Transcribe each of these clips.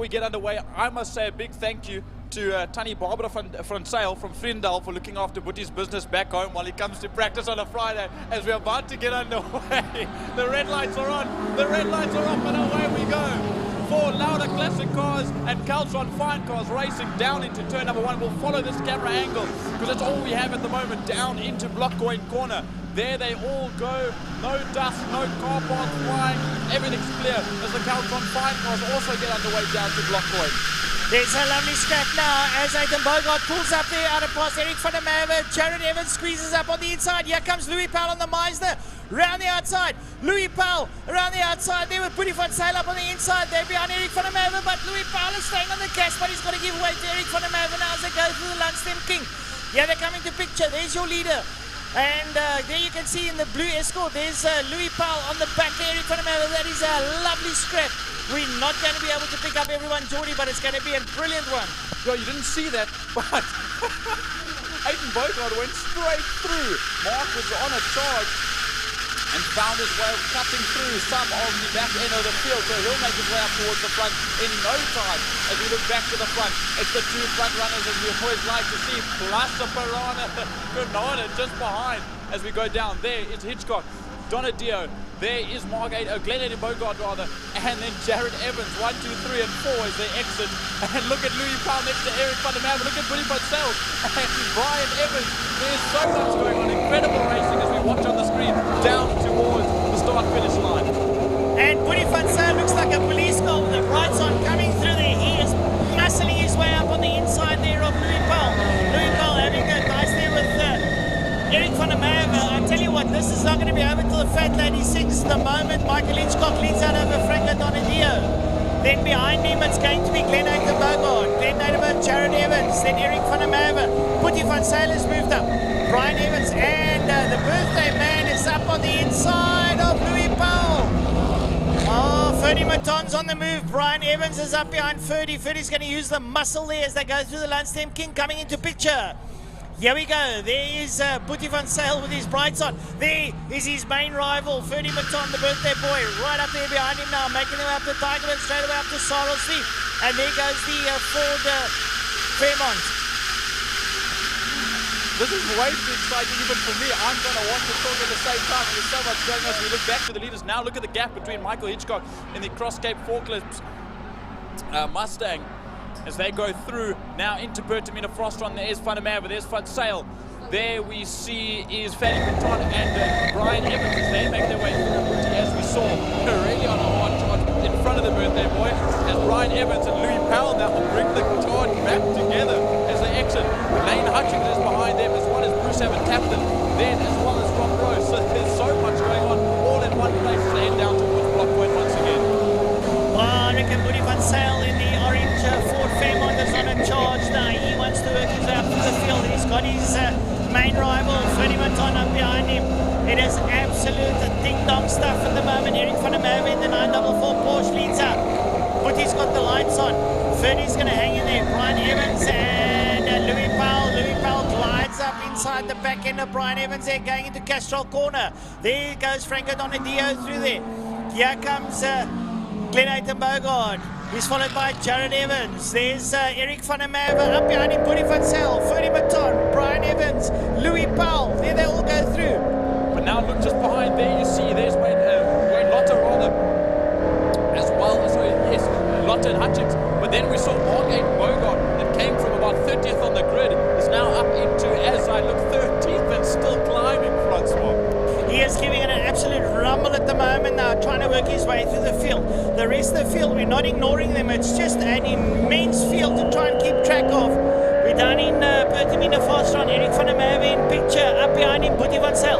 we get underway, I must say a big thank you to Tannie Barbara van Sail from Vriendal for looking after Boetie's business back home while he comes to practice on a Friday as we're about to get underway. The red lights are on, the red lights are off, and away we go. For Laude Classic Cars and Caltron Fine Cars racing down into turn number 1. We'll follow this camera angle because that's all we have at the moment, down into Blockcoin corner. There they all go, no dust, no car parts flying, everything's clear as the Caltron Fine Cars also get underway down to Blockcoin. There's a lovely scrap now as Aidan Bogart pulls up there out of past Eric van der Merwe. Jared Evans squeezes up on the inside. Here comes Louis Powell on the Meisner. Round the outside. Louis Powell around the outside there with Boetie van Sail up on the inside. They're behind Eric van der Merwe, but Louis Powell is staying on the gas, but he's got to give way to Eric van der Merwe now as they go through the Lundstem King. Yeah, they're coming to picture. There's your leader. And there you can see in the blue Escort, there's Louis Powell on the back there, Eric van der Merwe. That is a lovely scrap. We're not going to be able to pick up everyone, Geordie, but it's going to be a brilliant one. Yo, you didn't see that, but Aidan Bogart went straight through. Mark was on a charge and found his way of cutting through some of the back end of the field, so he'll make his way up towards the front in no time. As we look back to the front, it's the two front runners as we always like to see, plus the Piranha Granada just behind as we go down. There is Hitchcock, Donadio. There is Glenn Bogart rather, and then Jared Evans, 1, 2, 3, and 4 as they exit. And look at Louis Powell next to Eric van der Merwe. Look at Boetie van Sail and Brian Evans. There's so much going on. Incredible racing as we watch on the screen down towards the start-finish line. And Boetie van Sail looks like a police car with the brights on coming through there. He is muscling his way up on the inside there of Louis Powell. Louis Powell having a nice there with Eric van der Merwe. I tell you what, this is not going to be over till the Fat Lady sings. The moment Michael Hitchcock leads out over Franco Donadio. Then behind him it's going to be Glenn Bogart, Glenn Jared Evans, then Eric van der Merwe. Boetie van Sail has moved up. Brian Evans and the birthday man is up on the inside of Louis Powell. Oh, Ferdy Maton's on the move. Brian Evans is up behind Ferdy. Ferdy's going to use the muscle there as they go through the Lundstem King coming into picture. Here we go. There is Boetie van Sail with his brights on. There is his main rival, Ferdy Maton, the birthday boy, right up there behind him now, making them up to Tigerman, straight away up to Sarl Street. And there goes the Ford Fairmont. This is way too exciting even for me. I'm going to want to talk at the same time. There's so much going on as we look back to the leaders. Now look at the gap between Michael Hitchcock and the Cross Cape Forklifts Mustang. As they go through now into Pertamina Frost Run, there's Van der Merwe, there's Van Sail. There we see is Fanny Patton and Brian Evans as they make their way through Boetie, as we saw really on a hard charge in front of the birthday boy. As Brian Evans and Louis Powell now will bring the charge back together as they exit. Lane Hutchings is behind them, as well as Bruce Evan Captain, then as well as Rob Rose. So there's so much going on all in one place as they head down towards Blockpoint once again. I reckon Boetie van Sail in the orange Ford Fairmont is on a charge now. He wants to work his way up to the field. He's got his main rival, Ferdy Maton, up behind him. It is absolute ding-dong stuff at the moment. Eric van der Merwe in the 944 Porsche leads up. Boetie's got the lights on. Ferdy's going to hang in there. Brian Evans and Louis Powell. Louis Powell glides up inside the back end of Brian Evans there, going into Castrol corner. There goes Franco Donadio through there. Here comes Glenn Bogart. He's followed by Jared Evans. There's Eric van der Merwe up behind him, Boetie van Sail, Ferdy Maton, Brian Evans, Louis Powell. There they all go through. But now look just behind there, you see there's Wayne Lotte rather, as well as Lotte and Hutchings. But then we saw Mark Bogart that came from about 30th on the grid. Is now up into, as I look, 13th and still climbing, Francois. He is giving it an absolute rumble at the moment now, trying to work his way through the field. The rest of the field, we're not ignoring them. It's just an immense field to try and keep track of. We're down in Pertamina Fast Run. Eric van der Merwe in picture. Up behind him, Boetie van Sail.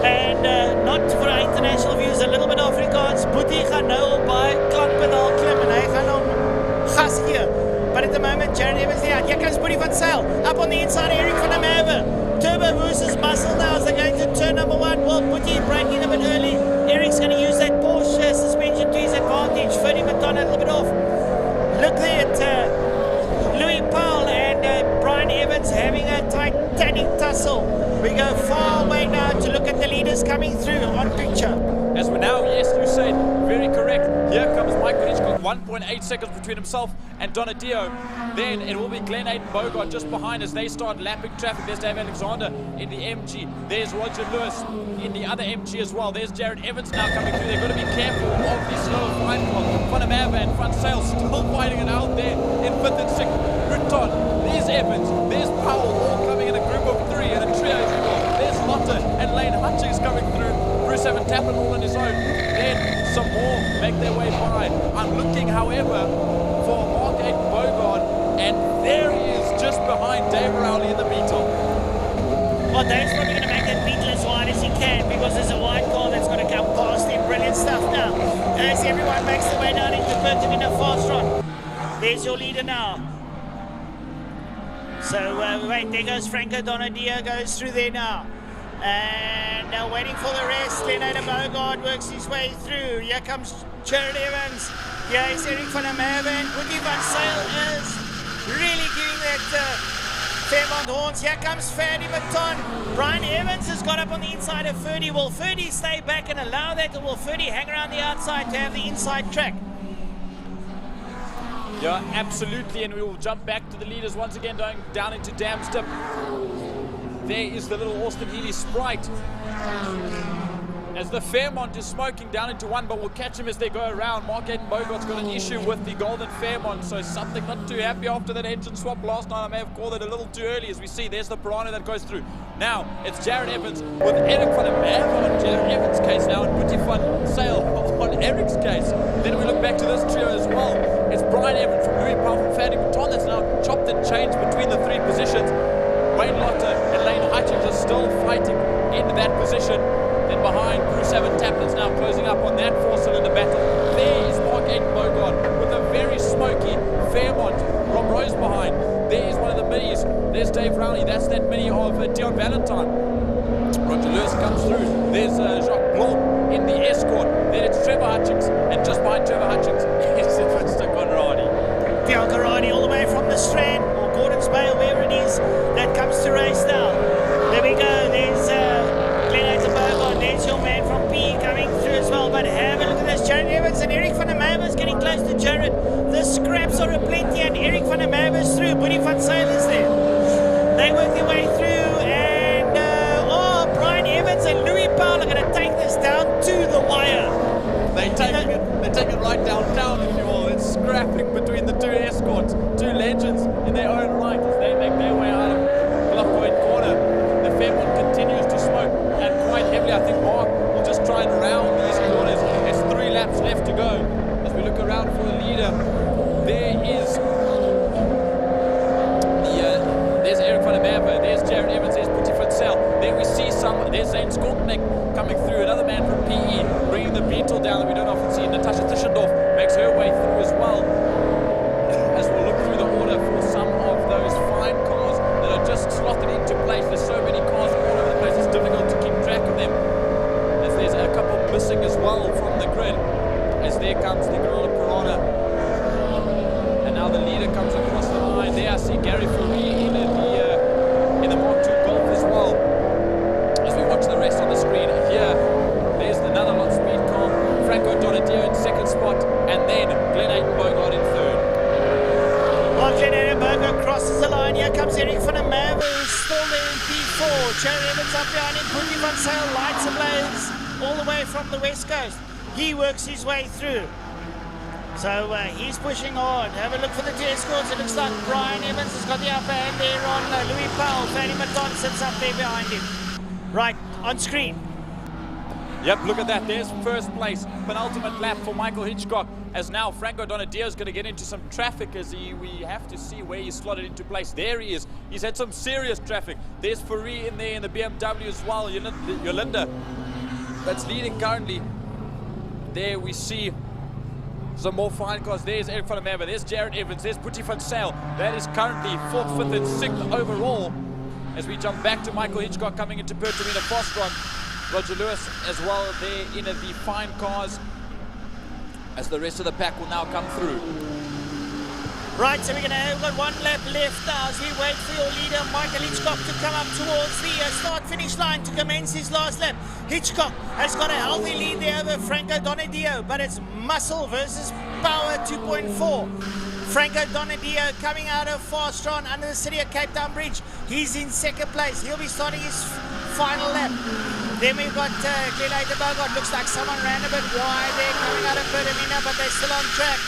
And not for our international views, a little bit of Afrikaans. Boetie gaan nou by klankpedaal klim en hy gaan hom gas gee. But at the moment, Jared Evans there. Here comes Boetie van Sail. Up on the inside, Eric van der Merwe. Turbo versus muscle now as they're going to turn number 1. Well, Boetie braking a bit early. Eric's going to use that Porsche suspension to his advantage. Ferdy Maton a little bit off. Look there at Louis Powell and Brian Evans having a titanic tussle. We go far away now to look at the leaders coming through on picture. As we're now, yes, you said, very correct. Here comes Michael Hitchcock. 1.8 seconds between himself and Donadio. Then it will be Glen Hayden Bogart just behind as they start lapping traffic. There's Dave Alexander in the MG. There's Roger Lewis in the other MG as well. There's Jared Evans now coming through. They've got to be careful of the slower fine car. Panamava and Front Sail still fighting it out there in 5th and 6th. Ruton, there's Evans, there's Powell, all coming in a group of 3 and a trio as well. There's Laude and Lane Hutchings coming through. Bruce Evan Tappin all on his own. Then some more make their way by. I'm looking, however, for Mark Hayden Bogart, and there he is just behind Dave Rowley in the Beetle. Well, Dave's probably going to make that Beetle as wide as he can because there's a wide car that's going to come past him. Brilliant stuff now. As everyone makes their way down into Perth in a fast run. There's your leader now. So, wait, there goes Franco Donadio, goes through there now. And now waiting for the rest. Glenn Bogart works his way through. Here comes Jared Evans. Here is Eric van der Merwe. Woody van Sail is really giving that Fairmont horns. Here comes Ferdy Maton. Brian Evans has got up on the inside of Ferdy. Will Ferdy stay back and allow that, or will Ferdy hang around the outside to have the inside track? Yeah, absolutely, and we will jump back to the leaders once again, going down into Damstep. There is the little Austin Healy Sprite. As the Fairmont is smoking down into 1, but we'll catch him as they go around. Mark Hayden Bogart's got an issue with the Golden Fairmont, so something not too happy after that engine swap last night. I may have called it a little too early, as we see there's the Piranha that goes through. Now it's Jared Evans with Eric van der Merwe on Jared Evans' case now, and Boetie van Sail on Eric's case. Then we look back to this trio as well. It's Brian Evans from Louis Powell from Fanny Baton that's now chopped and changed between the 3 positions. Wayne Lotte and Lane Hutchings are still fighting into that position. Then behind, Bruce Evan Taplin's now closing up on that 4-cylinder battle. There is Mark Hayden Bogart with a very smoky Fairmont. Rob Rose behind. There is one of the minis. There's Dave Rowley. That's that mini of Dion Valentine. Roger Lewis comes through. There's Jacques Blom in the Escort. Then it's Trevor Hutchings. And just behind Trevor Hutchings is Mr. Conradi. Dion Conradi all the way from the Strand, or Gordon's Bay, or wherever it is, that comes to race now. There we go. There's Glen Hayden Bogart. There's your man from P coming through as well. But have a look at this. Jared Evans and Eric van der Merwe is getting close to Jared. The scraps are aplenty, and Eric van der Merwe is through. Boetie van Sail is there. They work their way through, and Brian Evans and Louis Powell are going to take this down to the wire. They take it right downtown, if you will. It's scrapping between the 2 Escorts, 2 legends in their own right as they make their way out of Bluffpoint Corner. The Fairmont continues to smoke, and quite heavily. I think Mark will just try and round these corners. There's 3 laps left to go. As we look around for the leader, there's Eric van der Merwe, there's Jared Evans, there's Boetie van Sail. Then we see there's Zane Skolknecht coming through, another man from PE, bringing the Beetle down that we don't often see. Natasha Tischendorf makes her way through as well. As we'll look through the order for some of those fine cars that are just slotted into place. There's so many cars all over the place, it's difficult to keep track of them. As there's a couple missing as well from the grid. As there comes the Gorilla Piranha. And now the leader comes across the line. There I see Gary Fourie in the Mark II Golf as well. As we watch the rest on the screen here, there's another lot speed car. Franco Donadio in 2nd spot, and then Glen Hayden Bogart in 3rd. Well, Glen Hayden Bogart crosses the line. Here comes Eric van der Merwe, who's still there in P4. Jared Evans up behind him. Boetie van Sail lights ablaze all the way from the west coast. He works his way through. So he's pushing on. Have a look for the 2 Escorts. It looks like Brian Evans has got the upper hand there on Louis Powell. Fanny Maton sits up there behind him. Right, on screen. Yep, look at that. There's 1st place. Penultimate lap for Michael Hitchcock. As now Franco Donadio is going to get into some traffic as we have to see where he's slotted into place. There he is. He's had some serious traffic. There's Fourie in there in the BMW as well. Yolinda, that's leading currently. There we see some more fine cars. There's Eric van der Merwe, there's Jared Evans, there's Boetie van Sail. That is currently 4th, 5th and 6th overall. As we jump back to Michael Hitchcock coming into Perth Arena fast run. Roger Lewis as well there in the fine cars. As the rest of the pack will now come through. Right, so we've got one lap left now as we wait for your leader, Michael Hitchcock, to come up towards the start-finish line to commence his last lap. Hitchcock has got a healthy lead there over Franco Donadio, but it's muscle versus power 2.4. Franco Donadio coming out of Farstron under the City of Cape Town Bridge. He's in second place. He'll be starting his final lap. Then we've got Laude Bogart. Looks like someone ran a bit wide there coming out of Pertamina, but they're still on track.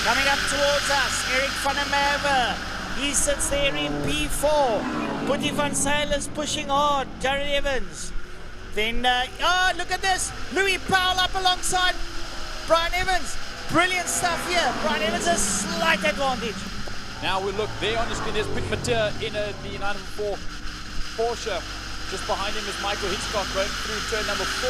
Coming up towards us, Eric van der Merwe. He sits there in P4. Putty van Zyl is pushing hard. Jared Evans. Then, oh, look at this. Louis Powell up alongside Brian Evans. Brilliant stuff here. Brian Evans has a slight advantage. Now we look there on the screen. There's Piet Mater in the 904 Porsche. Just behind him is Michael Hitchcock going through turn number 4.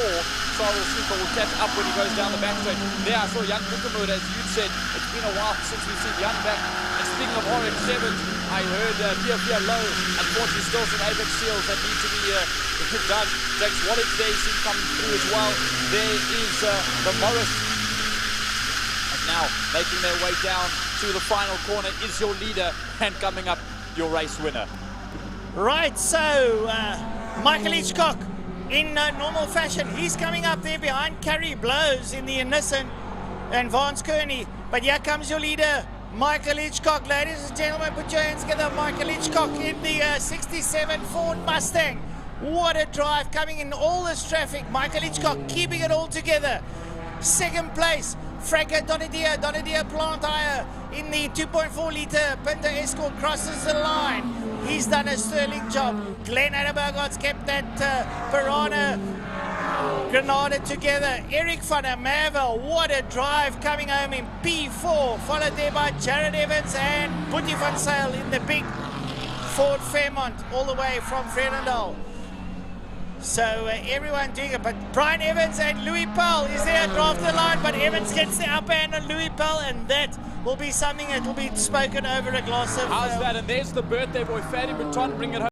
Charles Super will catch up when he goes down the back straight. There I saw Jan Bukemoed, as you said. It's been a while since we've seen Jan back. And speaking of RX-7, I heard Pia Low, unfortunately still some Apex seals that need to be done. James Wallet there is seen coming through as well. There is the Morris. And now making their way down to the final corner is your leader, and coming up your race winner. Right, so Michael Hitchcock in normal fashion. He's coming up there behind Carrie Blows in the Nissan and Vance Kearney. But here comes your leader, Michael Hitchcock. Ladies and gentlemen, put your hands together. Michael Hitchcock in the 67 Ford Mustang. What a drive coming in all this traffic. Michael Hitchcock keeping it all together. Second place, Franco Donadio. Donadio Plant Hire in the 2.4 litre Pinto Escort crosses the line. He's done a sterling job. Glenn Adderbergot's kept that Piranha Granada together. Eric van der Merwe, what a drive coming home in P4, followed there by Jared Evans and Putty van Zyl in the big Ford Fairmont, all the way from Vredendal. So everyone doing it, but Brian Evans and Louis Powell is there draft the line, but Evans gets the upper hand on Louis Powell, and that will be something that will be spoken over a glass of... How's that? And there's the birthday boy, Fanny Baton, bring it home.